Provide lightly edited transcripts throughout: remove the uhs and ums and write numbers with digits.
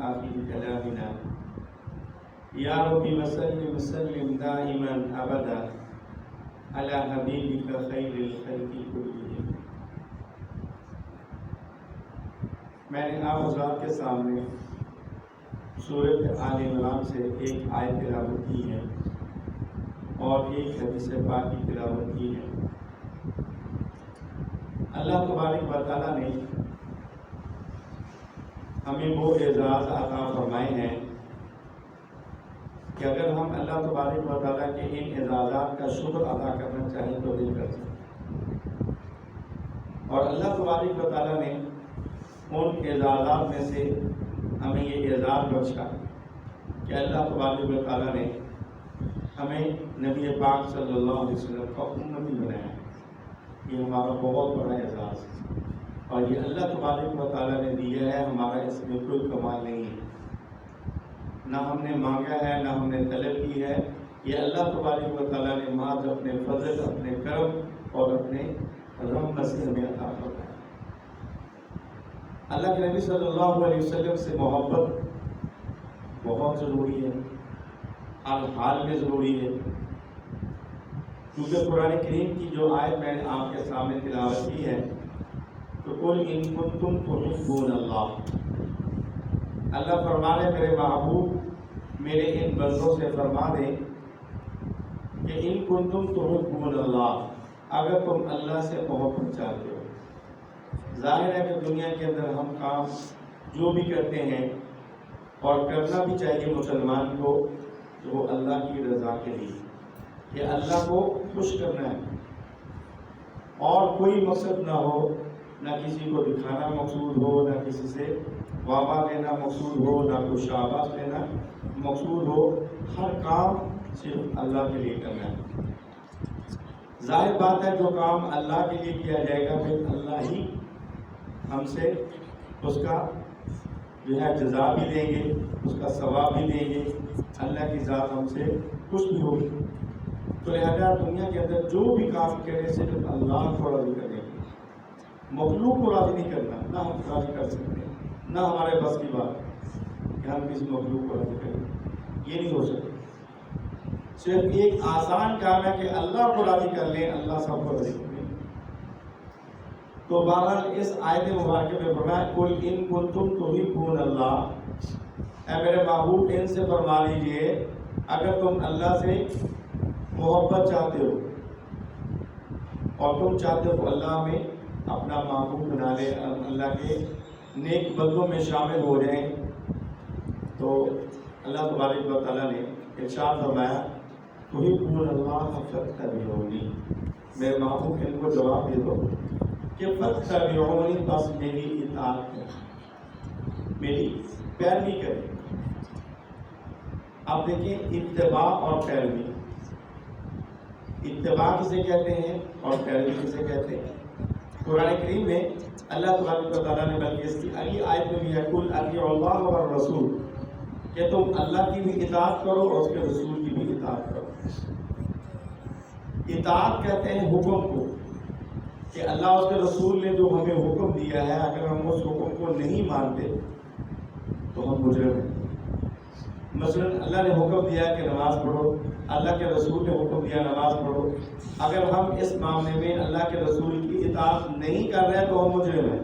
آخر كلامنا يا رب وسلم وسلم دائما أبدا على حبيبك خير الخلق كلهم. میں نے آپ حضرات کے سامنے سورۃ آل عمران سے ایک آیت تلاوت کی ہے اور ایک حدیث پاک کی تلاوت کی ہے. اللہ تبارک و تعالیٰ نے ہمیں وہ اعزاز عطا فرمائے ہیں کہ اگر ہم اللہ تبارک و تعالیٰ کے ان اعزازات کا شکر ادا کرنا چاہیں تو نہیں کر سکتے. اور اللہ تبارک و تعالیٰ نے ان اعزازات میں سے ہمیں یہ اعزاز بخشا کہ اللہ تبارک و تعالیٰ نے ہمیں نبی پاک صلی اللہ علیہ وسلم کا امتی بنایا. یہ ہمارا بہت بڑا اعزاز ہے اور یہ اللہ تبارک و تعالیٰ نے دیا ہے. ہمارا اس میں کوئی کمال نہیں ہے، نہ ہم نے مانگا ہے نہ ہم نے طلب کی ہے. یہ اللہ تبارک و تعالیٰ نے محض اپنے فضل، اپنے کرم اور اپنے رحمت سے ہمیں عطا فرمایا. اللہ کے نبی صلی اللہ علیہ وسلم سے محبت بہت ضروری ہے، ہر حال میں ضروری ہے. کیونکہ قرآن کریم کی جو آیت میں نے آپ کے سامنے تلاوت کی ہے تو قل ان کنتم تحبون اللہ، اللہ فرمانے میرے محبوب میرے ان بندوں سے فرما دیں کہ ان کنتم تحبون اللہ، اگر تم اللہ سے محبت چاہتے ہو. ظاہر ہے کہ دنیا کے اندر ہم کام جو بھی کرتے ہیں اور کرنا بھی چاہیے مسلمان کو تو وہ اللہ کی رضا کے لیے، کہ اللہ کو خوش کرنا ہے اور کوئی مقصد نہ ہو، نہ کسی کو دکھانا مقصود ہو، نہ کسی سے وعدہ لینا مقصود ہو، نہ کوئی شاباش لینا مقصود ہو. ہر کام صرف اللہ کے لیے کرنا ہے. ظاہر بات ہے جو کام اللہ کے لیے کیا جائے گا پھر اللہ ہی ہم سے اس کا جو ہے جزا بھی دیں گے، اس کا ثواب بھی دیں گے. اللہ کی ذات ہم سے خوش بھی ہوگی. تو لہذا دنیا کے اندر جو بھی کام کرے صرف اللہ کو راضی کریں گے. مخلوق کو راضی نہیں کرنا، نہ ہم راضی کر سکتے ہیں، نہ ہمارے بس کی بات کہ ہم کسی مخلوق کو راضی کریں. یہ نہیں ہو سکتا. صرف ایک آسان کام ہے کہ اللہ کو راضی کر لیں، اللہ سب کو راضی کر لیں. تو بہرحال اس آیت مبارکہ میں فرمایا قل ان کنتم تحبون اللہ، اے میرے محبوب ان سے فرما لیجئے اگر تم اللہ سے محبت چاہتے ہو اور تم چاہتے ہو اللہ میں اپنا محبوب بنا لے، اللہ کے نیک بندوں میں شامل ہو جائیں، تو اللہ تبارک و تعالیٰ نے ارشاد فرمایا تحبون اللہ فاتبعونی، میرے محبوب ان کو جواب دے دو کہ فاتبعونی، بس میری اطاعت کریں، میری پیروی کریں. اب دیکھیں اتباع اور پیروی، اتباع کسے کہتے ہیں اور پیروی کسے کہتے ہیں؟ قرآن کریم میں اللہ تبارک و تعالیٰ نے بلکہ اس کی اگلی آیت میں بھی ہے قل اطیعوا اللہ والرسول، کہ تم اللہ کی بھی اطاعت کرو اور اس کے رسول کی بھی اطاعت کرو. اطاعت کہتے ہیں حکم کو، کہ اللہ اس کے رسول نے جو ہمیں حکم دیا ہے اگر ہم اس حکم کو نہیں مانتے تو ہم مجرم ہیں. مثلا اللہ نے حکم دیا کہ نماز پڑھو، اللہ کے رسول نے حکم دیا نماز پڑھو، اگر ہم اس معاملے میں اللہ کے رسول کی اطاعت نہیں کر رہے تو ہم مجرم ہیں.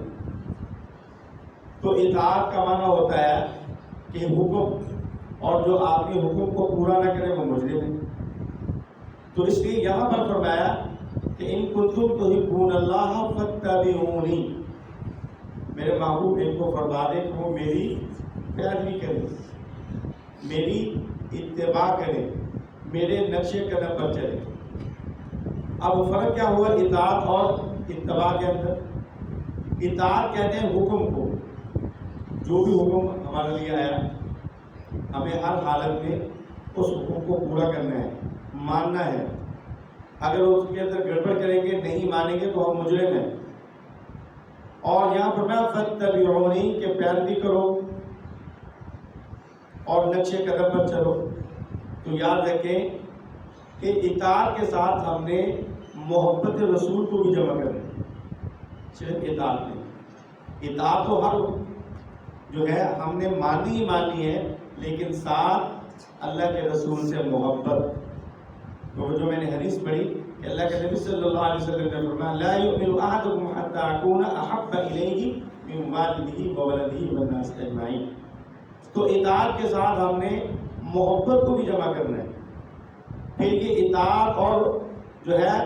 تو اطاعت کا معنی ہوتا ہے کہ حکم، اور جو آدمی حکم کو پورا نہ کرے وہ مجرم ہے. تو اس لیے یہاں پر فرمایا کہ ان کنتم تحبون اللہ فاتبعونی، میرے محبوب ان کو فرما دے کہ وہ میری پیروی کریں، میری اتباع کریں، میرے نقش قدم پر چلیں. اب فرق کیا ہوا اطاعت اور اتباع کے اندر؟ اطاعت کہتے ہیں حکم کو، جو بھی حکم ہمارے لیے آیا ہمیں ہر حالت میں اس حکم کو پورا کرنا ہے، ماننا ہے. اگر اس کے اندر گڑبڑ کریں گے، نہیں مانیں گے تو ہم مجرم ہیں. اور یہاں پر میں فاتبعونی کہ پیروی کرو اور نقش قدم پر چلو. تو یاد رکھیں کہ اطاعت کے ساتھ ہم نے محبت رسول کو بھی جمع کرنا ہے، صرف اطاعت نہیں. اطاعت تو ہر جو ہے ہم نے مانی ہی مانی ہے، لیکن ساتھ اللہ کے رسول سے محبت. تو جو میں نے حدیث پڑھی کہ اللہ کے نبی صلی اللہ علیہ وسلم نے فرمایا لا یؤمن احدکم حتی اکون احب الیہ من والدہ وولدہ والناس اجمعین. تو اطاعت کے ساتھ ہم نے محبت کو بھی جمع کرنا ہے. پھر یہ اطاعت اور جو ہے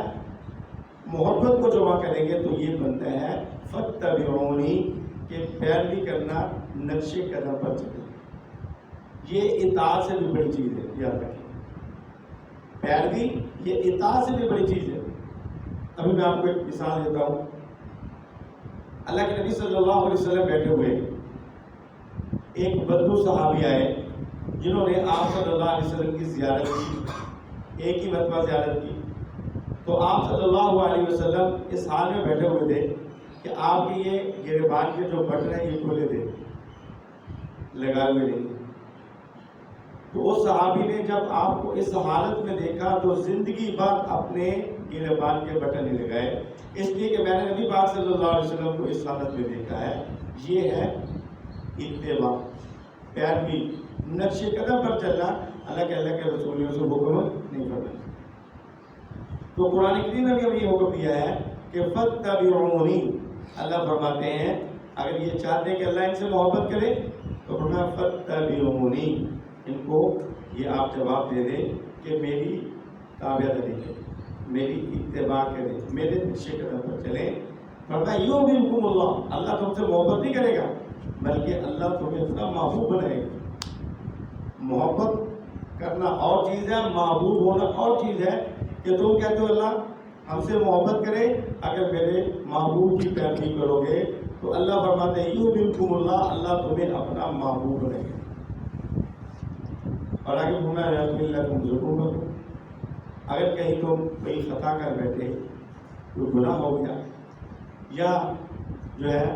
محبت کو جمع کریں گے تو یہ بنتا ہے فاتبعونی، کہ پیروی کرنا نقش قدم پر چلے. یہ اطاعت سے بھی بڑی چیز ہے، یاد رکھیں. پیروی یہ اطاعت سے بھی بڑی چیز ہے. ابھی میں آپ کو ایک مثال دیتا ہوں. اللہ کے نبی صلی اللہ علیہ وسلم بیٹھے ہوئے، ایک بدو صحابی آئے جنہوں نے آپ صلی اللہ علیہ وسلم کی زیارت کی، ایک ہی مرتبہ زیارت کی. تو آپ صلی اللہ علیہ وسلم اس حال میں بیٹھے ہوئے تھے کہ آپ کے یہ گریبان کے جو بٹن ہیں یہ کھولے تھے، لگائے ہوئے نہیں. تو اس صحابی نے جب آپ کو اس حالت میں دیکھا تو زندگی بھر اپنے گریبان کے بٹن نہیں لگائے، اس لیے کہ میں نے نبی پاک صلی اللہ علیہ وسلم کو اس حالت میں دیکھا ہے. یہ ہے اتباع، پیروی، نقش قدم پر چلنا. اللہ کے رسول نے اسے حکم نہیں کرنا. تو قرآن کریم میں بھی ہمیں یہ حکم دیا ہے کہ فاتبعونی. اللہ فرماتے ہیں اگر یہ چاہتے ہیں کہ اللہ ان سے محبت کرے تو فرمایا فاتبعونی. ان کو یہ آپ جواب دے دیں کہ میری تابعداری کریں، میری اتباع کریں، میرے نقش قدم پر چلیں. فرمایا یحببکم اللہ. اللہ تم سے محبت نہیں کرے گا بلکہ اللہ تمہیں اپنا محبوب بنائے گا. محبت کرنا اور چیز ہے، محبوب ہونا اور چیز ہے. کہ تم کہتے ہو اللہ ہم سے محبت کرے، اگر میرے محبوب کی پیروی کرو گے تو اللہ فرماتے ہیں یحببکم اللہ، اللہ تمہیں اپنا محبوب بنائے گا. اور آگے فرمایا یغفر لکم. اگر کہیں تم کوئی خطا کر بیٹھے، کوئی گناہ ہو گیا، یا جو ہے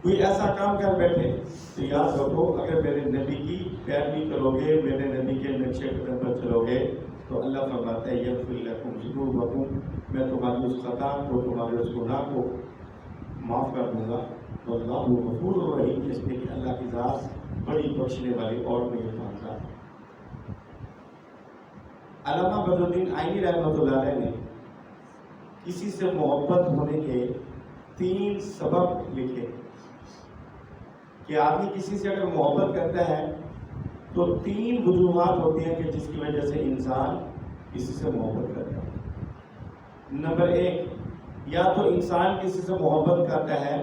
کوئی ایسا کام کر بیٹھے، تو یاد رکھو اگر میرے نبی کی پیروی کرو گے، میرے نبی کے نقش قدم پر چلو گے تو اللہ فرماتا ہے یغفر لکم ذنوبکم، میں تمہاری اس خطا کو، تمہارے اس گناہ کو معاف کر دوں گا. واللہ غفور الرحیم، اس لیے کہ اللہ کی ذات بڑی بخشنے والی اور مہربان ذات. علامہ بدر الدین آئینی رحمۃ اللہ علیہ نے کسی سے محبت ہونے کے 3 سبب لکھے کہ آدمی کسی سے اگر محبت کرتا ہے تو 3 وجوہات ہوتی ہیں کہ جس کی وجہ سے انسان کسی سے محبت کرتا ہے. نمبر 1، یا تو انسان کسی سے محبت کرتا ہے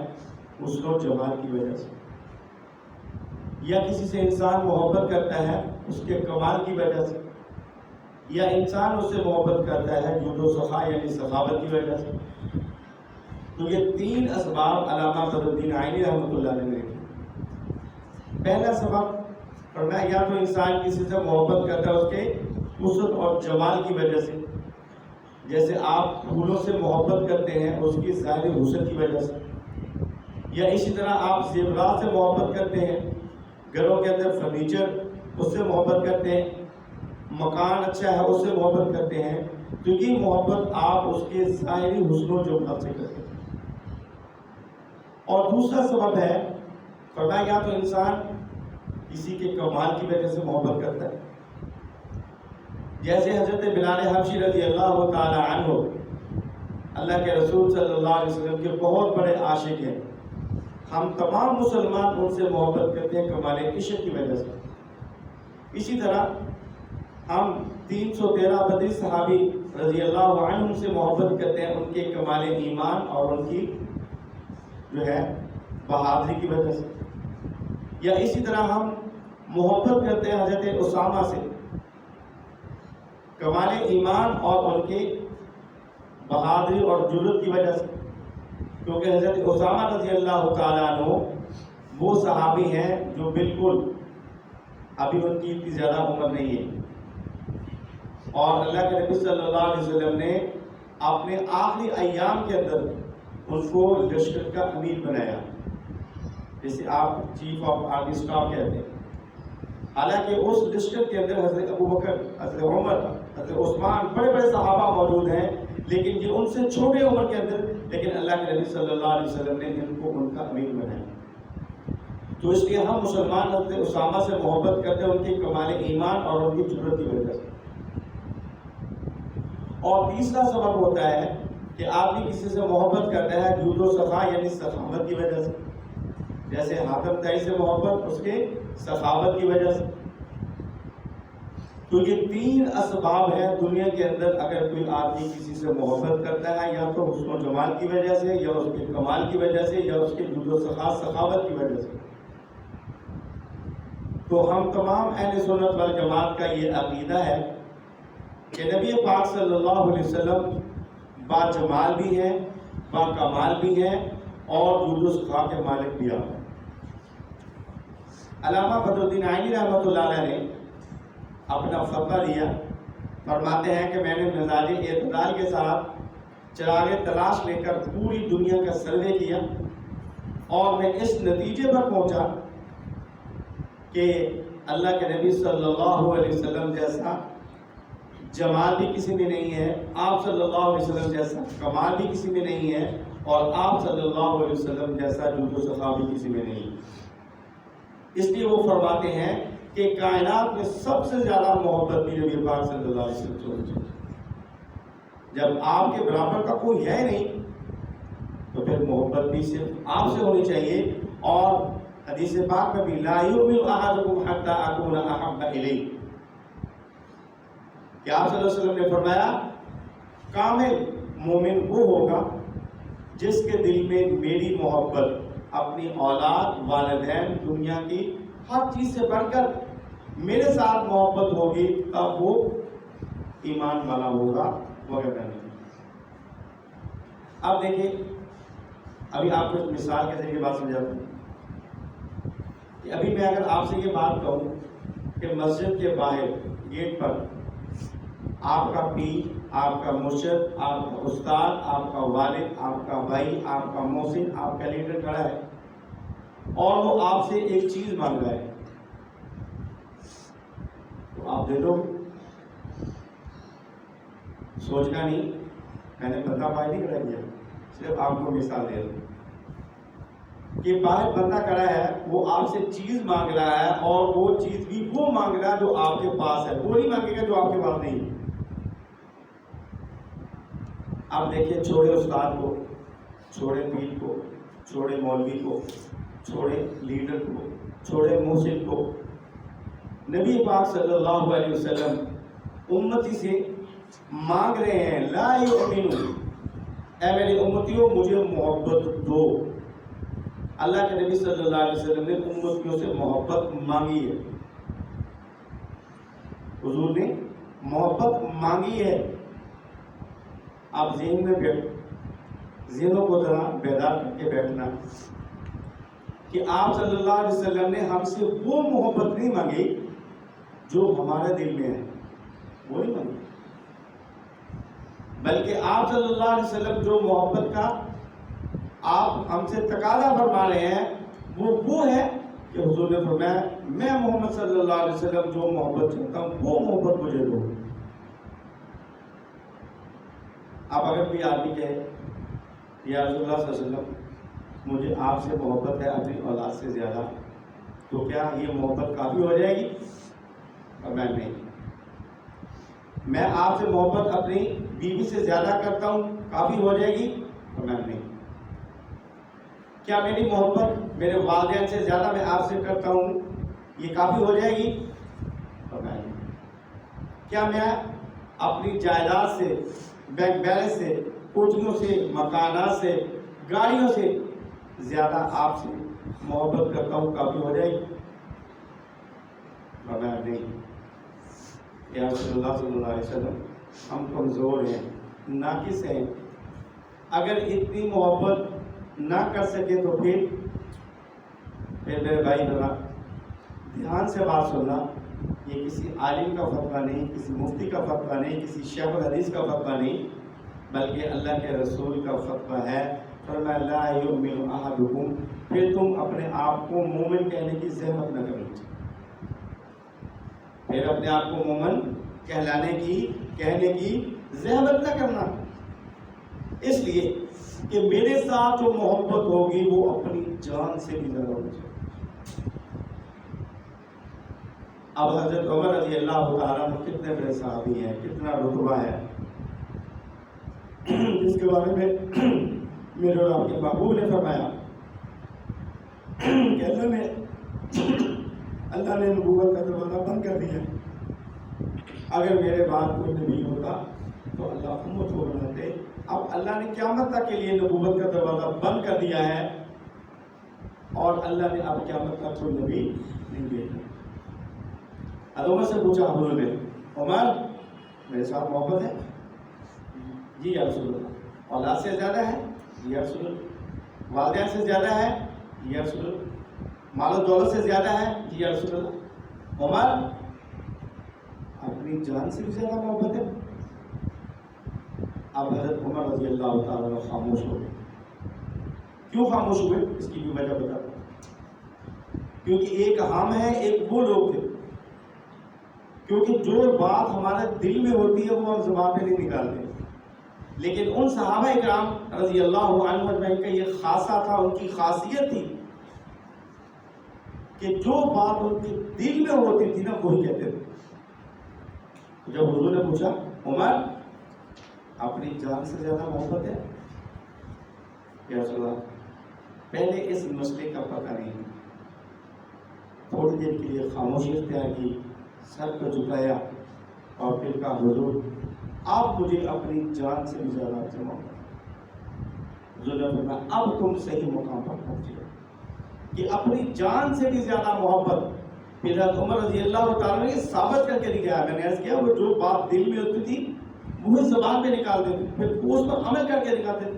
حسن و جمال کی وجہ سے، یا کسی سے انسان محبت کرتا ہے اس کے کمال کی وجہ سے، یا انسان اس سے محبت کرتا ہے جود و سخا یعنی سخاوت کی وجہ سے. تو یہ 3 اسباب علامہ بدر الدین آئینی رحمۃ اللہ علیہ نے لکھے. پہلا سبب فرمایا یا تو انسان کسی سے محبت کرتا ہے اس کے حسن اور جمال کی وجہ سے، جیسے آپ پھولوں سے محبت کرتے ہیں اس کی ظاہری حسن کی وجہ سے، یا اسی طرح آپ زیورات سے محبت کرتے ہیں، گھروں کے اندر فرنیچر اس سے محبت کرتے ہیں، مکان اچھا ہے اس سے محبت کرتے ہیں. تو یہ محبت آپ اس کے ظاہری حسن و جمال سے کرتے ہیں. اور دوسرا سبب ہے فرمایا یا تو انسان کسی کے کمال کی وجہ سے محبت کرتا ہے، جیسے حضرت بلال حبشی رضی اللہ تعالی عنہ اللہ کے رسول صلی اللہ علیہ وسلم کے بہت بڑے عاشق ہیں. ہم تمام مسلمان ان سے محبت کرتے ہیں کمال عشق کی وجہ سے. اسی طرح ہم 313 بدری صحابی رضی اللہ عنہم سے محبت کرتے ہیں ان کے کمال ایمان اور ان کی جو ہے بہادری کی وجہ سے. یا اسی طرح ہم محبت کرتے ہیں حضرت اسامہ سے کمال ایمان اور ان کی بہادری اور جرأت کی وجہ سے، کیونکہ حضرت اسامہ رضی اللہ تعالیٰ عنہ وہ صحابی ہیں جو بالکل ابھی ان کی اتنی زیادہ عمر نہیں ہے، اور اللہ کے نبی صلی اللہ علیہ وسلم نے اپنے آخری ایام کے اندر ان کو لشکر کا امیر بنایا، جسے آپ چیف آف آرمی اسٹاف کہتے ہیں. حالانکہ اس لشکر کے اندر حضرت ابو بکر، حضرت عمر، حضرت عثمان بڑے بڑے صحابہ موجود ہیں، لیکن یہ ان سے چھوٹے عمر کے اندر، لیکن اللہ کے نبی صلی اللہ علیہ وسلم نے ان کو ان کا امیر بنایا. تو اس لیے ہم مسلمان حضرت اسامہ سے محبت کرتے ہیں ان کے کمال ایمان اور ان کی جرأت کی وجہ سے. اور تیسرا سبب ہوتا ہے کہ آدمی کسی سے محبت کرتا ہے جود و سخا یعنی سخاوت کی وجہ سے. جیسے حاتم طائی سے محبت اس کے سخاوت کی وجہ سے. تو یہ 3 اسباب ہیں دنیا کے اندر اگر کوئی آدمی کسی سے محبت کرتا ہے، یا تو حسن و جمال کی وجہ سے، یا اس کے کمال کی وجہ سے، یا اس کے جود و سخا سخاوت کی وجہ سے. تو ہم تمام اہل سنت والجماعت کا یہ عقیدہ ہے کہ نبی پاک صلی اللہ علیہ وسلم با جمال بھی ہیں، با کمال بھی ہیں اور جود و سخا کے مالک بھی ہیں. علامہ بدر الدین عینی رحمۃ اللہ علیہ نے اپنا فتویٰ دیا، فرماتے ہیں کہ میں نے مزاج اعتدال کے ساتھ چراغ تلاش لے کر پوری دنیا کا سروے کیا اور میں اس نتیجے پر پہنچا کہ اللہ کے نبی صلی اللہ علیہ وسلم جیسا جمال بھی کسی میں نہیں ہے، آپ صلی اللہ علیہ وسلم جیسا کمال بھی کسی میں نہیں ہے، اور آپ صلی اللہ علیہ وسلم جیسا جود و سخا بھی کسی میں نہیں. اس لیے وہ فرماتے ہیں کہ کائنات میں سب سے زیادہ محبت بھی نبی پاک صلی اللہ علیہ وسلم سے ہونی چاہیے. جب آپ کے برابر کا کوئی ہے نہیں تو پھر محبت بھی صرف آپ سے ہونی چاہیے. اور حدیث پاک میں بھی لا یؤمن احدکم حتی اکون احب الیہ، کہ آپ صلی اللہ علیہ وسلم نے فرمایا کامل مومن وہ ہوگا جس کے دل میں میری محبت اپنی اولاد، والدین، دنیا کی ہر چیز سے بڑھ کر میرے ساتھ محبت ہوگی، تب وہ ایمان والا ہوگا وغیرہ نہیں. اب دیکھیں، ابھی آپ کو مثال کے ذریعے بات سمجھاتا ہوں کہ ابھی میں اگر آپ سے یہ بات کہوں کہ مسجد کے باہر گیٹ پر آپ کا پیر، آپ کا مرشد، آپ کا استاد، آپ کا والد، آپ کا بھائی، آپ کا محسن، آپ کا لیڈر کھڑا ہے اور وہ آپ سے ایک چیز مانگ رہا ہے تو آپ دے دو. سوچنا نہیں، میں نے بندہ باہر نہیں کھڑا کیا، صرف آپ کو مثال دے دوں کہ باہر بندہ کھڑا ہے، وہ آپ سے چیز مانگ رہا ہے اور وہ چیز بھی وہ مانگ رہا ہے جو آپ کے پاس ہے، وہ نہیں مانگے گا جو آپ کے پاس نہیں ہے. اب دیکھیں، چھوڑے استاد کو، چھوڑے پیر کو، چھوڑے مولوی کو، چھوڑے لیڈر کو، چھوڑے محسن کو، نبی پاک صلی اللہ علیہ وسلم امتی سے مانگ رہے ہیں لا یؤمنو، اے میری امتیوں مجھے محبت دو. اللہ کے نبی صلی اللہ علیہ وسلم نے امتیوں سے محبت مانگی ہے، حضور نے محبت مانگی ہے. آپ ذہن میں ذہنوں کو ذرا بیدار کر کے بیٹھنا کہ آپ صلی اللہ علیہ وسلم نے ہم سے وہ محبت نہیں مانگی جو ہمارے دل میں ہے، وہ نہیں مانگی، بلکہ آپ صلی اللہ علیہ وسلم جو محبت کا آپ ہم سے تقاضا فرما رہے ہیں وہ ہے کہ حضور نے فرمایا میں محمد صلی اللہ علیہ وسلم جو محبت چاہتا ہوں وہ محبت مجھے دو. اب اگر کوئی آدمی کہے یا رسول اللہ صلی اللہ علیہ وسلم مجھے آپ سے محبت ہے اپنی اولاد سے زیادہ، تو کیا یہ محبت کافی ہو جائے گی؟ اور میں نہیں، میں آپ سے محبت اپنی بیوی سے زیادہ کرتا ہوں، کافی ہو جائے گی؟ اور میں نہیں. کیا میری محبت میرے والدین سے زیادہ میں آپ سے کرتا ہوں، یہ کافی ہو جائے گی؟ اور میں نہیں. کیا میں اپنی جائیداد سے، بینک بیلنس سے، کوٹھیوں سے، مکانات سے، گاڑیوں سے زیادہ آپ سے محبت کرتا ہوں، کافی ہو جائے گی؟ فرمایا نہیں. یا رسول اللہ صلی اللہ علیہ وسلم ہم کمزور ہیں، ناقص ہیں، اگر اتنی محبت نہ کر سکے تو پھر میرے بھائی ذرا دھیان سے بات سننا، یہ کسی عالم کا فتویٰ نہیں، کسی مفتی کا فتویٰ نہیں، کسی شیخ الحدیث کا فتویٰ نہیں، بلکہ اللہ کے رسول کا فتویٰ ہے. فرمایا لا یؤمن احدکم، پھر تم اپنے آپ کو مومن کہنے کی زحمت نہ کرو، پھر اپنے آپ کو مومن کہنے کی زحمت نہ کرنا، اس لیے کہ میرے ساتھ جو محبت ہوگی وہ اپنی جان سے بھی زیادہ ہو جائے. اب حضرت عمر رضی اللہ تعالیٰ عنہ کتنے بڑے صحابی ہیں، کتنا رتبہ ہے، جس کے بارے میں میرے اور آپ کے محبوب نے فرمایا کہ اللہ نے نبوت کا دروازہ بند کر دیا، اگر میرے بعد کوئی نبی ہوتا تو اللہ امت کو بناتے، اب اللہ نے قیامت تک کے لیے نبوت کا دروازہ بند کر دیا ہے اور اللہ نے اب قیامت تک کوئی نبی نہیں بھیجا۔ عمر سے پوچھا حضور نے، عمر میرے ساتھ محبت ہے؟ جی یا رسول اللہ۔ اولاد سے زیادہ ہے؟ جی یا رسول اللہ۔ والدین سے زیادہ ہے؟ جی یا رسول اللہ۔ مال و دولت سے زیادہ ہے؟ جی یا رسول اللہ۔ عمر اپنی جان سے بھی زیادہ محبت ہے؟ اب حضرت عمر رضی اللہ تعالیٰ عنہ خاموش ہو گئے۔ کیوں خاموش ہوئے؟ اس کی بھی وجہ بتاتا ہوں۔ کیونکہ ایک ہم ہیں، ایک وہ لوگ تھے، کیونکہ جو بات ہمارے دل میں ہوتی ہے وہ ہم زبان پہ نہیں نکالتے، لیکن ان صحابہ اکرام رضی اللہ عنہ اجمعین کا یہ خاصہ تھا، ان کی خاصیت تھی کہ جو بات ان کے دل میں ہوتی تھی نا وہی کہتے تھے۔ جب حضور نے پوچھا عمر اپنی جان سے زیادہ محبت ہے؟ یا رسول اللہ، پہلے اس مسئلے کا پتہ نہیں، تھوڑی دیر کے لیے خاموشی اختیار کی، سر کو جھکایا اور پھر کہا حضور آپ مجھے اپنی جان سے بھی زیادہ اچھا محبت ہے۔ حضور نے فرمایا اب تم صحیح مقام پر پہنچے کہ اپنی جان سے بھی زیادہ محبت۔ پھر حضرت عمر رضی اللہ تعالیٰ نے ثابت کر کے دکھایا، میں نے عرض کیا وہ جو بات دل میں ہوتی تھی وہی زبان پہ نکالتے تھے، پھر اس پر عمل کر کے دکھاتے تھے۔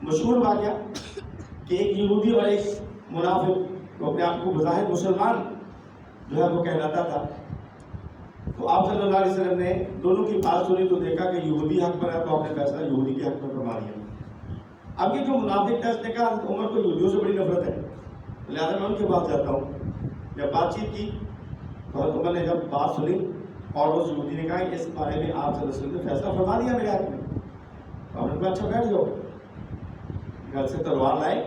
مشہور واقعہ کہ ایک یہودی اور ایک منافق وہ اپنے آپ کو بظاہر مسلمان جو ہے وہ کہلاتا تھا، تو آپ صلی اللہ علیہ وسلم نے دونوں کی بات سنی تو دیکھا کہ یہودی حق پر ہے تو آپ نے فیصلہ یہودی کے حق پر فرما دیا۔ اب یہ جو منافق تھا اس نے کہا عمر کو یہودیوں سے بڑی نفرت ہے، لہٰذا میں ان کے پاس جاتا ہوں۔ جب بات چیت کی تو حضرت عمر نے جب بات سنی اور اس یہودی نے کہا کہ اس بارے میں آپ صلی اللہ علیہ وسلم نے فیصلہ فرما دیا میرے حق میں، تو آپ نے کہا اچھا بیٹھ جاؤ۔ گھر سے تلوار لائے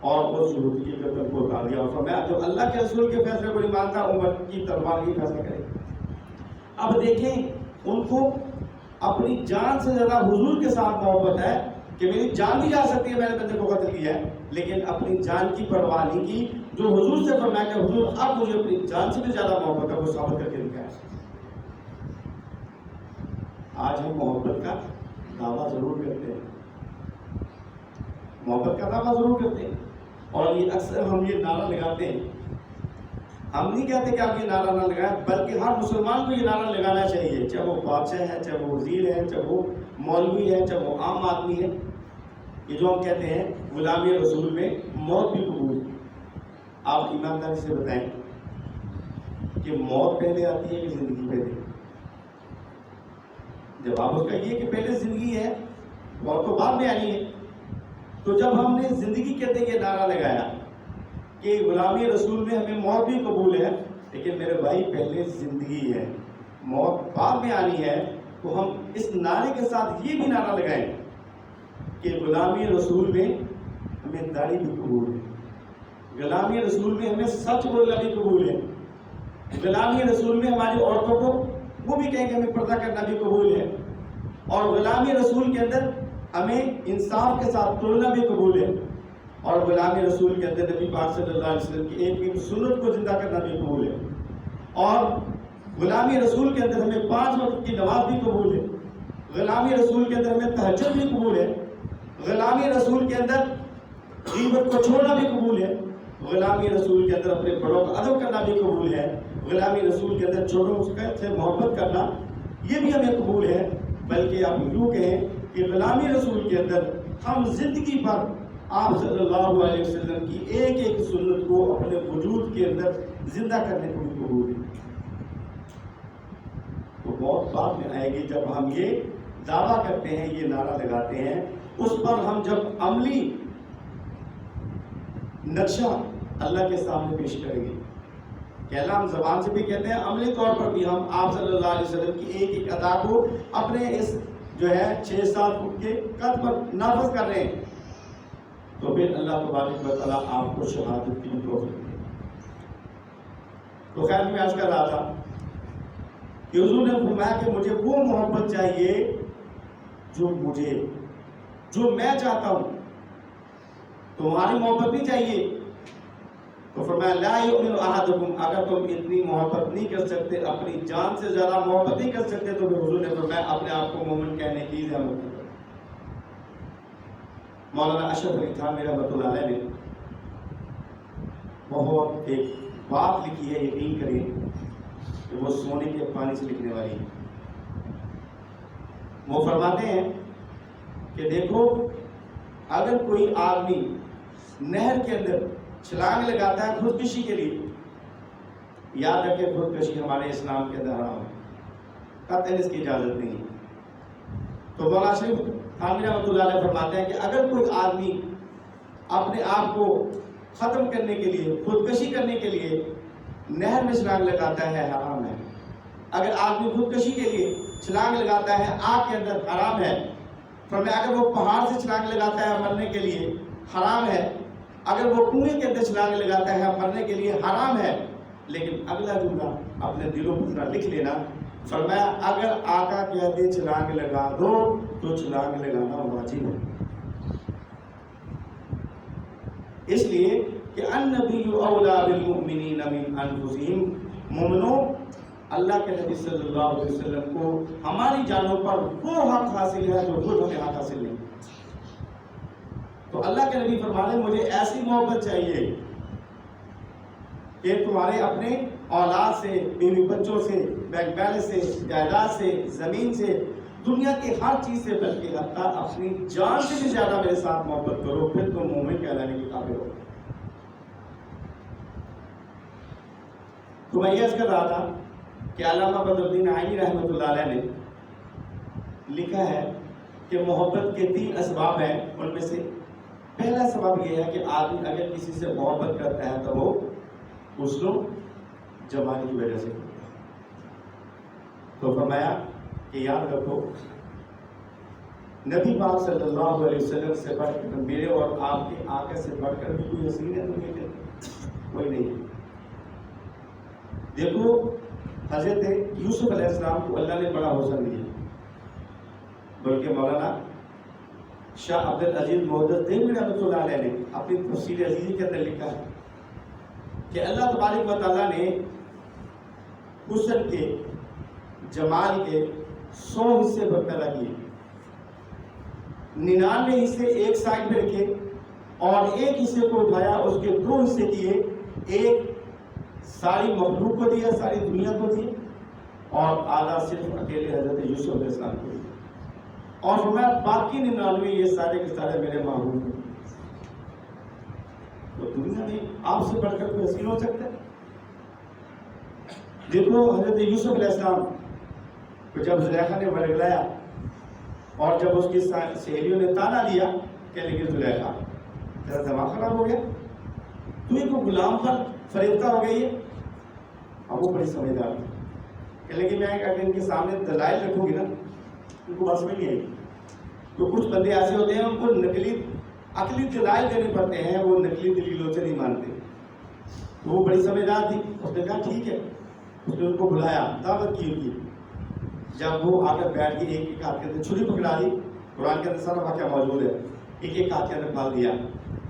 اور اس یہودی کے گردن کو اتار دیا اور فرمایا جو اللہ کے رسول کے فیصلے کو نہیں مانتا عمر کی تلوار ہی فیصلہ کرے۔ اب دیکھیں ان کو اپنی جان سے زیادہ حضور کے ساتھ محبت ہے کہ میری جان بھی جا سکتی ہے، میں نے بندے کو قتل کیا ہے، لیکن اپنی جان کی پرواہ نہیں کی۔ جو حضور سے فرمایا کہ حضور اب مجھے اپنی جان سے بھی زیادہ محبت ہے وہ ثابت کر کے دکھایا۔ آج ہم محبت کا دعویٰ ضرور کرتے ہیں، محبت کا دعویٰ ضرور کرتے ہیں، اور یہ اکثر ہم یہ نعرہ لگاتے ہیں۔ ہم نہیں کہتے کہ آپ یہ نعرہ نہ لگائیں، بلکہ ہر مسلمان کو یہ نعرہ لگانا چاہیے، چاہے وہ بادشاہ ہے، چاہے وہ وزیر ہے، چاہے وہ مولوی ہے، چاہے وہ عام آدمی ہے۔ یہ جو ہم کہتے ہیں غلامی رسول میں موت بھی قبول ہے۔ آپ ایمانداری سے بتائیں کہ موت پہلے آتی ہے کہ زندگی پہلے؟ جواب اس کا یہ کہ پہلے زندگی ہے، موت تو بعد میں آنی ہے۔ تو جب ہم نے زندگی کہتے یہ نعرہ لگایا کہ غلامی رسول میں ہمیں موت بھی قبول ہے، لیکن میرے بھائی پہلے زندگی ہے، موت بعد میں آنی ہے، تو ہم اس نعرے کے ساتھ یہ بھی نعرہ لگائیں کہ غلامی رسول میں ہمیں داڑھی بھی قبول ہے، غلامی رسول میں ہمیں سچ بولنا بھی قبول ہے، غلامی رسول میں ہماری عورتوں کو وہ بھی کہیں کہ ہمیں پردہ کرنا بھی قبول ہے، اور غلامی رسول کے اندر ہمیں انصاف کے ساتھ تولنا بھی قبول ہے، اور غلامی رسول کے اندر نبی پاک صلی اللہ علیہ وسلم کی ایک سنت کو زندہ کرنا بھی قبول ہے، اور غلامی رسول کے اندر ہمیں 5 وقت کی نماز بھی قبول ہے، غلامی رسول کے اندر ہمیں تہجد بھی قبول ہے، غلامی رسول کے اندر غیبت کو چھوڑنا بھی قبول ہے، غلامی رسول کے اندر اپنے بڑوں کا ادب کرنا بھی قبول ہے، غلامی رسول کے اندر چھوٹوں سے محبت کرنا یہ بھی ہمیں قبول ہے۔ بلکہ آپ یوں کہیں کہ غلامی رسول کے اندر ہم زندگی بھر آپ صلی اللہ علیہ وسلم کی ایک ایک سنت کو اپنے وجود کے اندر زندہ کرنے کو بھی قبول ہے۔ تو بہت بعد میں آئے گی جب ہم یہ دعویٰ کرتے ہیں، یہ نعرہ لگاتے ہیں، اس پر ہم جب عملی نقشہ اللہ کے سامنے پیش کریں گے کہ اللہ ہم زبان سے بھی کہتے ہیں، عملی طور پر بھی ہم آپ صلی اللہ علیہ وسلم کی ایک ایک ادا کو اپنے اس جو ہے 6-7 فٹ کے قد پر نافذ کر رہے ہیں، تو پھر اللہ تبارک و تعالیٰ آپ کو شہادت کی توفیق دے۔ تو خیر میں عرض کر رہا تھا کہ حضور نے فرمایا کہ مجھے وہ محبت چاہیے جو میں چاہتا ہوں، تمہاری محبت نہیں چاہیے. تو فرمایا لا یؤمن احدکم، اگر تم اتنی محبت نہیں کر سکتے، اپنی جان سے زیادہ محبت نہیں کر سکتے، تو حضور نے فرمایا اپنے آپ کو مومن کہنے کی ضرورت ہے. مولانا اشرف علی تھانوی رحمۃ اللہ علیہ نے بہت ایک بات لکھی ہے، یقین کریں کہ وہ سونے کے پانی سے لکھنے والی ہے. وہ فرماتے ہیں کہ دیکھو، اگر کوئی آدمی نہر کے اندر چھلانگ لگاتا ہے خودکشی کے لیے، یاد رکھے خودکشی ہمارے اسلام کے اندر حرام ہے، قطعاً اس کی اجازت نہیں ہے. تو مولانا شریف تھانوی رحمۃ اللہ علیہ فرماتے ہیں کہ اگر کوئی آدمی اپنے آپ کو ختم کرنے کے لیے، خودکشی کرنے کے لیے نہر میں چھلانگ لگاتا ہے، حرام ہے. اگر آدمی خودکشی کے لیے چھلانگ لگاتا ہے آگ کے اندر، حرام ہے. فرمایا اگر وہ پہاڑ سے چھلانگ لگاتا ہے مرنے کے لیے، حرام ہے. اگر وہ کنویں کے اندر چھلانگ لگاتا ہے مرنے کے لیے، حرام ہے. لیکن اگلا جملہ اپنے دلوں پر ذرا لکھ لینا، فرمایا اگر آقا کہتے چھلانگ لگا دو تو چھلانگ لگانا واجب ہے. اس لیے کہ النبی اولا بالمؤمنین من انفسہم، مومنوں اللہ کے نبی صلی اللہ علیہ وسلم کو ہماری جانوں پر وہ حق حاصل ہے جو خود ہمیں حق حاصل نہیں. تو اللہ کے نبی فرمانے مجھے ایسی محبت چاہیے کہ تمہارے اپنے اولاد سے، بیوی بچوں سے، بینک بیلنس سے، جائیداد سے، زمین سے، دنیا کی ہر چیز سے، بلکہ حتیٰ اپنی جان سے بھی زیادہ میرے ساتھ محبت کرو، پھر تم مومن کہلانے کے قابل ہو. تو میں یہ عرض کر رہا تھا کہ علامہ بدر الدین عینی رحمۃ اللہ علیہ نے لکھا ہے کہ محبت کے 3 اسباب ہیں. ان میں سے پہلا سبب یہ ہے کہ آدمی اگر کسی سے محبت کرتا ہے تو وہ حسن و جمال کی وجہ سے کرتا ہے. تو فرمایا کہ یاد رکھو، نبی پاک صلی اللہ علیہ وسلم سے بڑھ کر، میرے اور آپ کے آقا سے بڑھ کر بھی کوئی حسین ہے دنیا کے کوئی نہیں. دیکھو حضرت یوسف علیہ السلام کو اللہ نے بڑا حسن دیا، بلکہ مولانا شاہ عبد العزیز محدث دہلوی رحمۃ اللہ علیہ نے اپنی تفسیر عزیزی کے اندر لکھا ہے کہ اللہ تبارک و تعالیٰ نے حسن کے، جمال کے 100 حصے پیدا کیے، 99 حصے ایک سائڈ میں رکھے اور ایک حصے کو اٹھایا، اس کے 2 حصے کیے، ایک ساری مخلوق کو دیا، ساری دنیا کو دی، اور آدھا صرف اکیلے حضرت یوسف علیہ السلام کو دیا. اور فرمایا باقی 99 یہ سارے کے سارے میرے محبوب ہیں. تو دنیا میں آپ سے بڑھ کر کوئی حسین ہو سکتا ہے؟ دیکھو حضرت یوسف علیہ السلام کو جب زلیخا نے ورگلایا اور جب اس کی سہیلیوں نے تانا دیا کہ لیکن زلیخا تیرا دماغ خراب ہو گیا، تو ایک غلام پر فریفتہ ہو گئی ہے. اب وہ بڑی سمجھدار تھی کہ لیکن میں اگر ان کے سامنے دلائل رکھوں گی نا، ان کو بات سمجھ نہیں آئی. تو کچھ بندے ایسے ہوتے ہیں ان کو نقلی عقلی دلائل دینے پڑتے ہیں، وہ نقلی دلیلوں سے نہیں مانتے. تو وہ بڑی سمجھدار تھی، اس نے کہا ٹھیک ہے. اس نے ان کو بلایا، دعوت کی ان کی. جب وہ آ کر بیٹھ کے ایک ایک ہاتھ کے اندر چھری پکڑا دی، قرآن کے اندر سارا واقعہ موجود ہے، ایک ایک ہاتھ کے اندر ڈال دیا.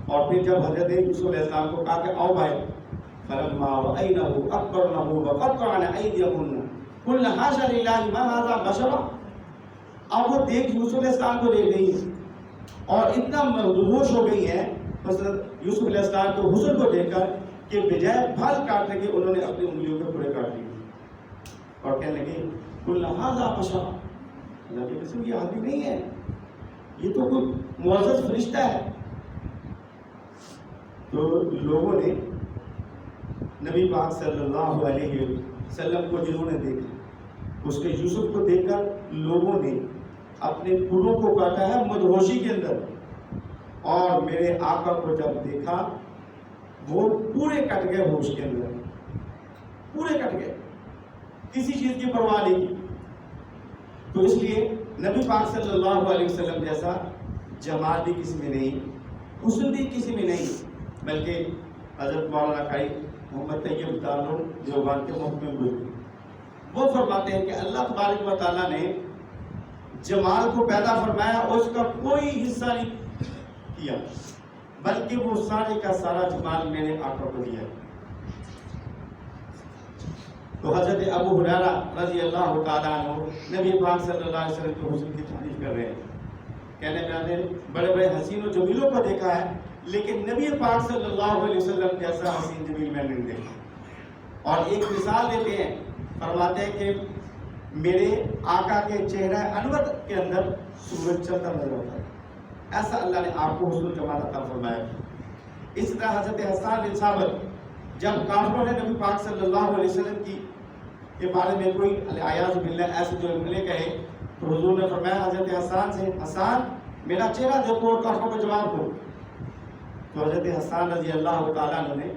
اور پھر جب حضرت یوسف علیہ السلام کو کہا کہ آؤ بھائی، فلما رأينه أكبرنه وقطعن أيديهن قلنا حاشا لله ما هذا بشرا. اب وہ دیکھ یوسف علیہ السلام کو دیکھ رہی ہیں اور اتنا مدہوش ہو گئی ہیں حضرت یوسف علیہ السلام کے حسن کو دیکھ کر کہ بجائے پھل کاٹنے کے انہوں نے اپنی انگلیوں کے پورے کاٹ دیے اور کہنے لگے قلنا هذا بشرا. اللہ کے قسم یہ آدمی نہیں ہے، یہ تو کوئی معزز فرشتہ ہے. تو لوگوں نے نبی پاک صلی اللہ علیہ وسلم کو جنہوں نے دیکھا، اس کے یوسف کو دیکھ کر لوگوں نے اپنے پروں کو کاٹا ہے مدہوشی کے اندر. اور میرے آقا کو جب دیکھا وہ پورے کٹ گئے، ہوش کے اندر پورے کٹ گئے، کسی چیز کی پرواہ نہیں کی. تو اس لیے نبی پاک صلی اللہ علیہ وسلم جیسا جمال بھی کسی میں نہیں، حسن بھی کسی میں نہیں، بلکہ حضرت مولانا قاری محمد طیب دارالعلوم دیوبند کے محکم گزرے، وہ فرماتے ہیں کہ اللہ تبارک و تعالیٰ نے جمال کو پیدا فرمایا اور اس کا کوئی حصہ نہیں کیا، بلکہ وہ سارے کا سارا جمال میرے آقا کو دیا۔ تو حضرت ابو ہریرہ رضی اللہ تعالیٰ عنہ نبی پاک صلی اللہ علیہ وسلم کے حسن کی تعریف کر رہے ہیں، کہنے میں نے بڑے بڑے حسین و جمیلوں کو دیکھا ہے لیکن نبی پاک صلی اللہ علیہ وسلم جیسا حسین جمیل میں نے دیکھا۔ اور ایک مثال دیتے ہیں، فرماتے ہیں کہ میرے آقا کے چہرہ انور کے اندر سورج چلتا نظر ہوتا ہے، ایسا اللہ نے آپ کو حسن و جمال عطا فرمایا۔ اس طرح حضرت حسان بن ثابت جب کافروں نے نبی پاک صلی اللہ علیہ وسلم کے بارے میں کوئی الیاذ باللہ ایسے جو جملے کہے تو حضور نے فرمایا حضرت حسان سے، حسان میرا چہرہ دیکھو اور کافروں کو جواب دو۔ تو حضرت حسان رضی اللہ تعالیٰ عنہ نے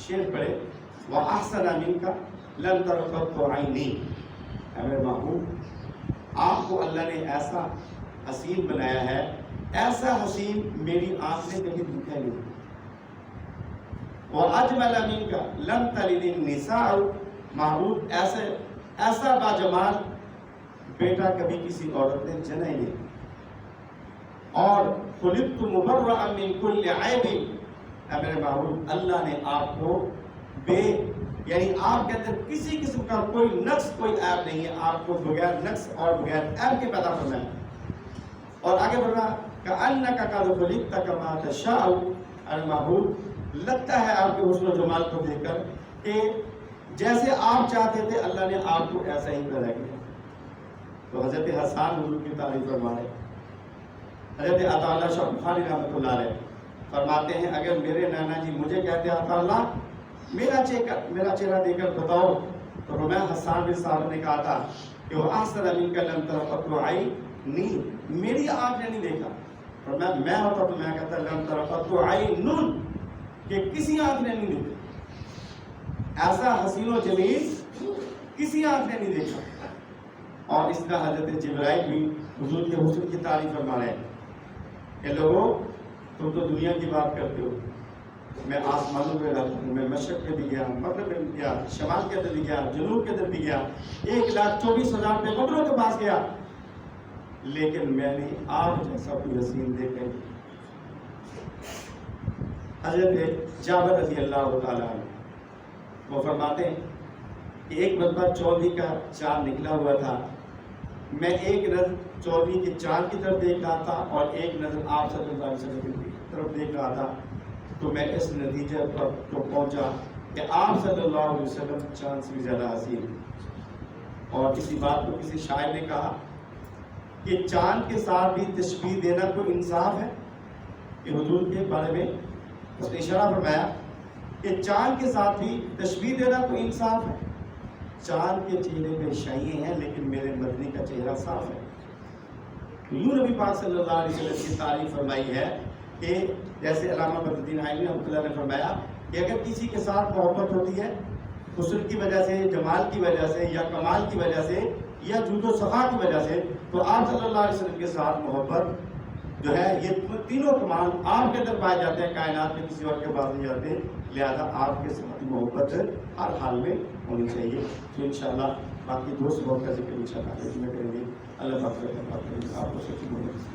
شعر پڑھے، وَأَحْسَنَ مِنْكَ لَمْ تَرَ قَطُّ عَيْنِي، اے میرے محبوب آپ کو اللہ نے ایسا حسین بنایا ہے، ایسا حسین میری آنکھ نے کبھی دیکھا نہیں۔ وَأَجْمَلَ مِنْكَ لَمْ تَلِدِ النِّسَاءُ، محبوب ایسا باجمال بیٹا کبھی کسی عورت نے جنا ہی نہیں۔ اور خلقت مبرأ من کل عیب، اے میرے محبوب اللہ نے آپ کو بے یعنی آپ کے اندر کسی قسم کا کوئی نقص کوئی عیب نہیں ہے، آپ کو بغیر نقص اور بغیر عیب کے پیدا فرمایا۔ اور آگے بڑھنا کأنک قد خلقت کما تشاء، اے محبوب لگتا ہے آپ کے حسن و جمال کو دیکھ کر کہ جیسے آپ چاہتے تھے اللہ نے آپ کو ایسا ہی پیدا کیا۔ تو حضرت حسان حضور کی تعریف فرما رہے، حضرت عطا اللہ شاہ بخاری رحمۃ اللہ علیہ فرماتے ہیں اگر میرے نانا جی مجھے کہتے عطا اللہ میرا چہرہ دیکھ کر بتاؤ، تو میں حسان بن ثابت نے کہا تھا کہ وہ احسن منک لم تر قط عینی، میری آنکھ نے نہیں دیکھا، اور میں ہوتا تو میں کہتا لم تر قط عین، کہ کسی آنکھ نے نہیں دیکھا، ایسا حسین و جمیل کسی آنکھ نے نہیں دیکھا۔ اور اس طرح حضرت جبرائیل بھی حضور کے حسن کی تعریف فرما رہے ہیں کہ لوگوں تم تو دنیا کی بات کرتے ہو، میں آسمانوں پہ رہتا ہوں، میں مشرق پہ بھی گیا، مغرب پہ بھی گیا، شمال کے اندر بھی گیا، جنوب کے اندر بھی گیا، 1,24,000 پیغمبروں کے پاس گیا، لیکن میں نے آپ جیسا کوئی حسین دیکھا نہیں۔ حضرت جابر رضی اللہ تعالیٰ عنہ وہ فرماتے ہیں کہ ایک مرتبہ چودھری کا چاند نکلا ہوا تھا، میں ایک نظر چودھری کے چاند کی طرف دیکھ رہا تھا اور ایک نظر آپ صلی اللہ علیہ وسلم کی طرف دیکھ رہا تھا، تو میں اس نتیجے پر تو پہنچا کہ آپ صلی اللہ علیہ وسلم چاند سے بھی زیادہ حسین۔ اور کسی بات کو کسی شاعر نے کہا کہ چاند کے ساتھ بھی تشبیہ دینا کوئی انصاف ہے، کہ حضور کے بارے میں اس نے اشارہ فرمایا کہ چاند کے ساتھ بھی تشبیہ دینا کوئی انصاف ہے، چاند کے چہرے پہ شائیں ہیں لیکن میرے مدنی کا چہرہ صاف ہے۔ یوں نبی پاک صلی اللہ علیہ وسلم کی تعریف فرمائی ہے کہ جیسے علامہ بدر الدین عائلی رحمۃ اللہ نے فرمایا کہ اگر کسی کے ساتھ محبت ہوتی ہے حسن کی وجہ سے، جمال کی وجہ سے، یا کمال کی وجہ سے، یا جود و سخا کی وجہ سے، تو آپ صلی اللہ علیہ وسلم کے ساتھ محبت جو ہے یہ تینوں کمال آپ کے اندر پائے جاتے ہیں، کائنات میں کسی اور کے پاس نہیں جاتے، لہذا آپ کے ساتھ محبت ہر حال میں ہونی چاہیے۔ تو انشاءاللہ باقی دوست بہت کا ذکر انشاءاللہ میں کریں گے۔ اللہ پاک آپ کو سچی محبت